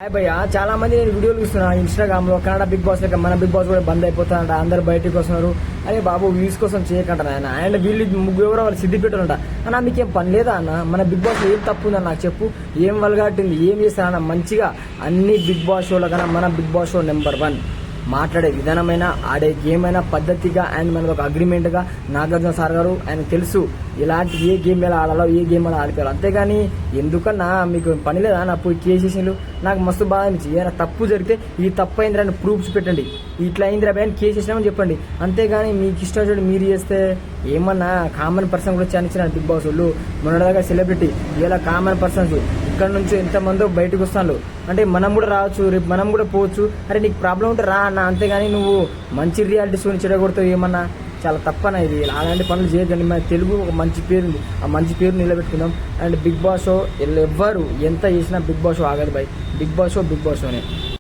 Hi భయ్య, చాలా మంది నేను వీడియోలు చూస్తున్నా ఇన్స్టాగ్రామ్ లో. కన్నడ బిగ్ బాస్ లెక్క మన బిగ్ బాస్ కూడా బంద్ అయిపోతారంట, అందరు బయటకు వస్తున్నారు. అరే బాబు, వ్యూస్ కోసం చేయకంట ఆయన. అండ్ వీళ్ళు ముగ్గురు ఎవరో వాళ్ళు సిద్ధిపెట్టారంట. అన్న మీకేం పని లేదా అన్న? మన బిగ్ బాస్ లో ఏం తప్పు ఉందని నాకు చెప్పు. ఏం వలగాటింది, ఏం చేస్తారన్న? మంచిగా అన్ని బిగ్ బాస్ షోల కన్నా మన బిగ్ బాస్ షో నెంబర్ 1. మాట్లాడే విధానమైన, ఆడే గేమ్ అయినా పద్ధతిగా, అండ్ మనకు ఒక అగ్రిమెంట్ గా నాగార్జున సార్ గారు ఆయన తెలుసు ఇలాంటి ఏ గేమ్ ఎలా ఆడాలో, ఏ గేమ్ ఎలా ఆడిపోయారు. అంతేగాని ఎందుకన్నా మీకు పని లేదా? నా పోయి కేసేసిన్లు నాకు మస్తు బాధ అనిపించి. ఏదైనా తప్పు జరిగితే ఈ తప్పు అయిందిరా అని ప్రూఫ్స్ పెట్టండి, ఇట్లా అయిందిరా అని కేసేసినామని చెప్పండి. అంతేగాని మీకు ఇష్టం చూడండి మీరు చేస్తే ఏమన్నా కామన్ పర్సన్ కూడా చానిచ్చిన బిగ్ బాస్ వాళ్ళు. మొన్నటిదాకా సెలబ్రిటీ, ఇలా కామన్ పర్సన్స్ ఇక్కడ నుంచి ఎంతమందో బయటకు వస్తాను. అంటే మనం కూడా రావచ్చు, రేపు మనం కూడా పోవచ్చు. అరే నీకు ప్రాబ్లం ఉంటే రా అన్న, అంతేగాని నువ్వు మంచి రియాలిటీ షోని చెడగొడతావు ఏమన్నా. చాలా తప్పన ఇది. అలాంటి పనులు చేయకండి. మన తెలుగు ఒక మంచి పేరుంది, ఆ మంచి పేరు నిలబెట్టుకుందాం. అండ్ బిగ్ బాస్ షో ఎవ్వరు ఎంత చేసినా బిగ్ బాస్ షో ఆగదు బై. Bigg Boss షోనే.